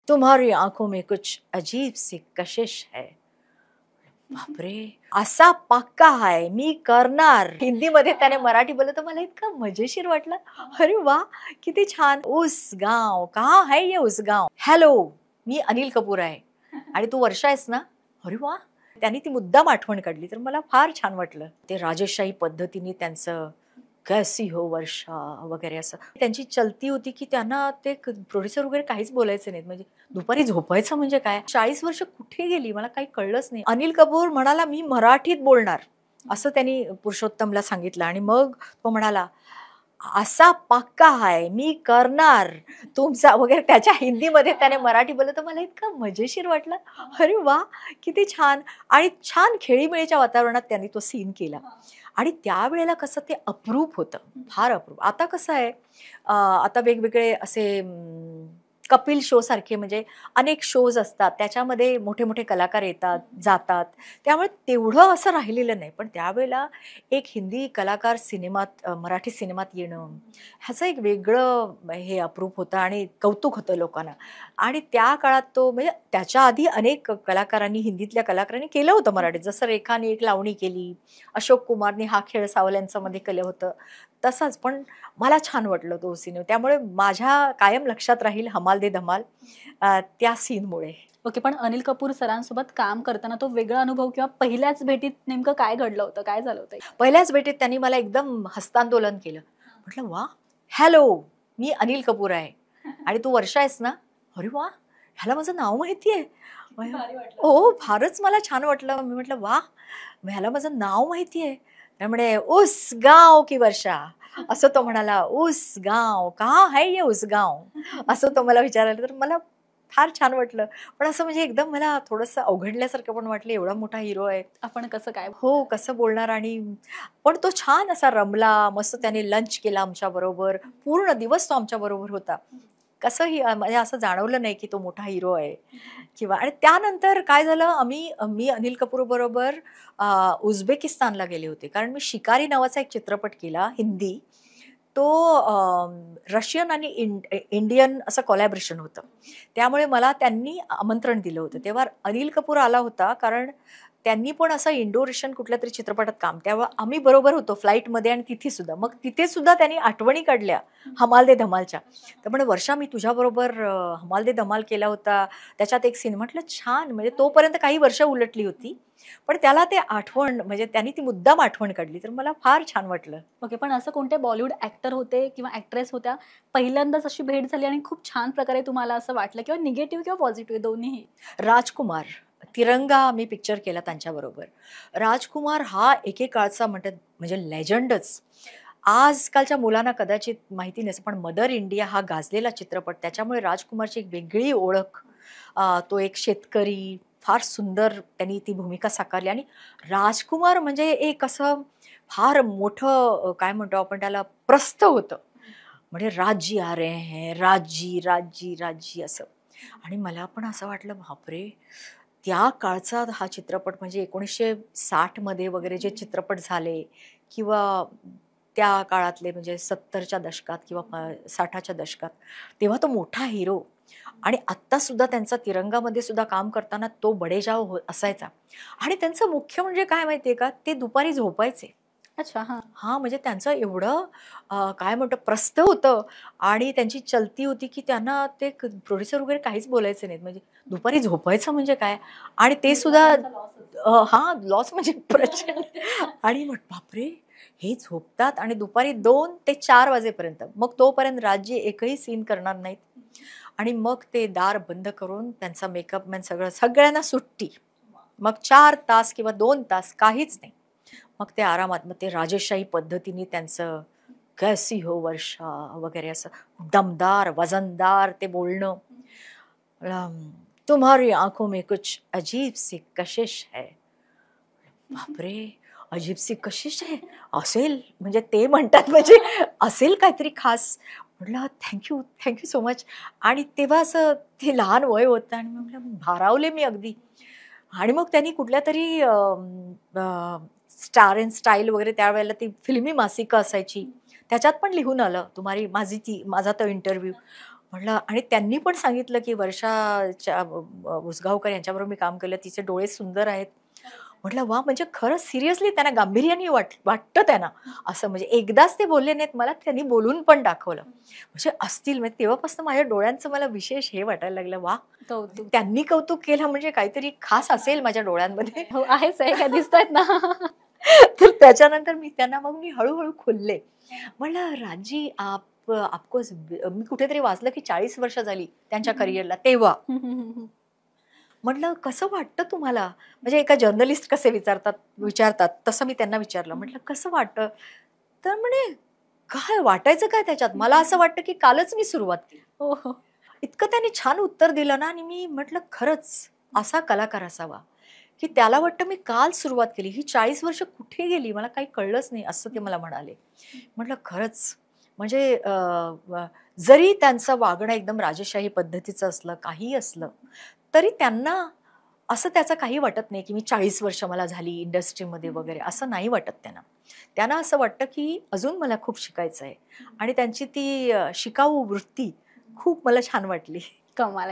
तुम्हारी आंखों में कुछ अजीब सी कशिश है. बापरे, असा पक्का आहे मी करणार. हिंदीमध्ये त्याने मराठी बोललं तर मला इतकं मजेशीर वाटलं. अरे वा, किती छान. उस गाव कहा है ये उस गाव. हॅलो, मी अनिल कपूर आहे आणि तू वर्षा आहेस ना. अरे वा, त्यांनी ती मुद्दाम आठवण काढली तर मला फार छान वाटलं. ते राजेशाही पद्धतीने त्यांचं कैसी हो वर्षा वगैरे असं त्यांची चलती होती की त्यांना ते प्रोड्युसर वगैरे काहीच बोलायचं नाहीत. म्हणजे दुपारी झोपायचं म्हणजे काय. 40 वर्ष कुठे गेली मला काही कळलंच नाही. अनिल कपूर म्हणाला मी मराठीत बोलणार असं त्यांनी पुरुषोत्तमला सांगितलं आणि मग तो म्हणाला असा पक्का आहे मी करणार तुमचा वगैरे. त्याच्या हिंदीमध्ये त्याने मराठी बोललं तर मला इतकं मजेशीर वाटलं. अरे वा, किती छान. आणि छान खेळीमेळीच्या वातावरणात त्यांनी तो सीन केला आणि त्यावेळेला कसं ते अप्रूप होतं, फार अप्रूप. आता कसं आहे, आता वेगवेगळे असे कपिल शो सारखे म्हणजे अनेक शोज असतात त्याच्यामध्ये मोठे मोठे कलाकार येतात जातात, त्यामुळे तेवढं असं राहिलेलं नाही. पण त्यावेळेला एक हिंदी कलाकार सिनेमात मराठी सिनेमात येणं ह्याचं एक वेगळं हे अप्रूप होतं आणि कौतुक होतं लोकांना. आणि त्या काळात तो म्हणजे त्याच्या आधी अनेक कलाकारांनी हिंदीतल्या कलाकारांनी केलं होतं मराठीत. जसं रेखाने एक लावणी केली, अशोक कुमारने हा खेळ सावल्यांचं मध्ये केलं होतं तसंच. पण मला छान वाटलं तो सिनेमा, त्यामुळे माझ्या कायम लक्षात राहील हमाल दे धमाल त्या सीनमुळे. ओके, पण अनिल कपूर सरांसोबत काम करताना तो वेगळा अनुभव किंवा पहिल्याच भेटीत नेमकं काय घडलं होतं, काय झालं होतं? पहिल्याच भेटीत त्यांनी मला एकदम हस्तांदोलन केलं. म्हटलं वा, हॅलो, मी अनिल कपूर आहे आणि तू वर्षा आहेस ना. अरे वा, ह्याला माझं नाव माहिती आहे. हो, फारच मला छान वाटलं. मी म्हटलं वा, ह्याला माझं नाव माहिती आहे. त्यामुळे उस गाव की वर्षा असं तो म्हणाला. उस गाव कहा है ये उस गाव असं तो मला विचारायला, तर मला फार छान वाटलं. पण असं म्हणजे एकदम मला थोडंसं अवघडल्यासारखं पण वाटलं. एवढा मोठा हिरो आहे, आपण कसं काय हो कसं बोलणार. आणि पण तो छान असा रमला, मस्त त्याने लंच केला आमच्या बरोबर. पूर्ण दिवस तो आमच्या बरोबर होता. कसंही म्हणजे असं जाणवलं नाही की तो मोठा हिरो आहे किंवा. आणि त्यानंतर काय झालं, मी अनिल कपूर बरोबर उझबेकिस्तानला गेले होते, कारण मी शिकारी नावाचा एक चित्रपट केला हिंदी. तो रशियन आणि इंडियन असं कोलॅबरेशन होतं, त्यामुळे मला त्यांनी आमंत्रण दिलं होतं. तेव्हा अनिल कपूर आला होता, कारण त्यांनी पण असं इंडो रशियन कुठल्या तरी चित्रपटात काम, तेव्हा आम्ही बरोबर होतो फ्लाईटमध्ये. आणि तिथे सुद्धा मग तिथे सुद्धा त्यांनी आठवणी काढल्या हमाल दे धमालच्या. तर म्हणे वर्षा, मी तुझ्याबरोबर हमाल दे धमाल केला होता, त्याच्यात एक सीन. म्हटलं छान. म्हणजे तोपर्यंत काही वर्ष उलटली होती, पण त्याला ते आठवण म्हणजे त्यांनी ती मुद्दाम आठवण काढली, तर मला फार छान वाटलं. ओके, पण असं कोणते बॉलिवूड ऍक्टर होते किंवा ऍक्ट्रेस होत्या पहिल्यांदाच अशी भेट झाली आणि खूप छान प्रकारे तुम्हाला असं वाटलं, किंवा निगेटिव्ह किंवा पॉझिटिव्ह दोन्हीही? राजकुमार, तिरंगा मी पिक्चर केला त्यांच्याबरोबर. राजकुमार हा एकेकाळचा म्हणतात म्हणजे लेजंडच. आजकालच्या मुलांना कदाचित माहिती नसेल, पण मदर इंडिया हा गाजलेला चित्रपट, त्याच्यामुळे राजकुमारची एक वेगळी ओळख. तो एक शेतकरी, फार सुंदर त्यांनी ती भूमिका साकारली. आणि राजकुमार म्हणजे एक असं फार मोठं काय म्हणतो आपण त्याला, प्रस्थ होतं. म्हणजे राज्य आ रहे हैं, राज्य राज्य राज्य असं. आणि मला पण असं वाटलं बापरे, त्या काळचा हा चित्रपट म्हणजे 1960 मध्ये वगैरे जे चित्रपट झाले किंवा त्या काळातले म्हणजे 70च्या दशकात किंवा 60च्या दशकात, तेव्हा तो मोठा हिरो. आणि आत्ता सुद्धा त्यांचा तिरंगामध्ये सुद्धा काम करताना तो बडेजाव असायचा. आणि त्यांचं मुख्य म्हणजे काय माहितीये का, ते दुपारी झोपायचे. अच्छा, हा हा, म्हणजे त्यांचं एवढं काय म्हणतो प्रस्थ होतं. आणि त्यांची चलती होती की त्यांना ते प्रोड्युसर वगैरे काहीच बोलायचे नाहीत. म्हणजे दुपारी झोपायचं म्हणजे काय. आणि ते सुद्धा हा लॉस म्हणजे प्रचंड. आणि बापरे, हे झोपतात आणि दुपारी 2 ते 4 वाजेपर्यंत, मग तोपर्यंत राज्य एकही सीन करणार नाहीत. आणि मग ते दार बंद करून त्यांचा मेकअप मॅन सगळ्यांना सुट्टी. मग 4 तास किंवा 2 तास काहीच नाही. मग ते आरामात, मग ते राजेशाही पद्धतीने त्यांचं कैसी हो वर्षा वगैरे असं दमदार वजनदार ते बोलणं. तुम्हारी आंखों में कुछ अजीब सी कशिश है. बापरे, अजीब सी कशिश आहे असेल म्हणजे ते म्हणतात म्हणजे असेल काहीतरी खास. म्हटलं थँक्यू सो मच. आणि तेव्हा असं ते लहान वय होतं आणि म्हटलं भारावले मी अगदी. आणि मग त्यांनी कुठल्या तरी स्टार अँड स्टाईल वगैरे त्यावेळेला ती फिल्मी मासिकं असायची, त्याच्यात पण लिहून आलं माझा तो इंटरव्ह्यू. म्हटलं, आणि त्यांनी पण सांगितलं की वर्षाच्या उसगावकर यांच्याबरोबर मी काम केलं, तिचे डोळे सुंदर आहेत. म्हटलं वा, म्हणजे खरंच सिरियसली त्यांना गांभीर्याने वाटतं त्यांना असं. म्हणजे एकदाच ते बोलले नाहीत, मला त्यांनी बोलून पण दाखवलं. म्हणजे असतील, म्हणजे तेव्हापासून माझ्या डोळ्यांचं मला विशेष हे वाटायला लागलं, वा कौतुक. त्यांनी कौतुक केलं म्हणजे काहीतरी खास असेल माझ्या डोळ्यांमध्ये. हो आहेच आहे, काय दिसतायत ना. तर त्याच्यानंतर मग मी हळूहळू खुलले. म्हणलं राजी आप ऑफकोर्स, मी कुठेतरी वाचलं की 40 वर्ष झाली त्यांच्या करिअरला तेव्हा. म्हटलं कसं वाटतं तुम्हाला, म्हणजे एका जर्नलिस्ट कसे विचारतात तसं मी त्यांना विचारलं. म्हटलं कसं वाटतं, तर म्हणे काय वाटायचं काय त्याच्यात, मला असं वाटतं की कालच मी सुरुवात केली. हो हो. इतकं त्यांनी छान उत्तर दिलं ना, आणि मी म्हटलं खरंच असा कलाकार असावा की त्याला वाटतं मी काल सुरुवात केली, ही 40 वर्ष कुठे गेली मला काही कळलंच नाही, असं ते मला म्हणाले. म्हटलं खरंच म्हणजे जरी त्यांचं वागणं एकदम राजेशाही पद्धतीचं असलं, काही असलं, तरी त्यांना असं त्याचं काही वाटत नाही की मी 40 वर्ष मला झाली इंडस्ट्रीमध्ये वगैरे, असं नाही वाटत त्यांना. त्यांना असं वाटतं की अजून मला खूप शिकायचं आहे, आणि त्यांची ती शिकाऊ वृत्ती खूप मला छान वाटली. कमाल.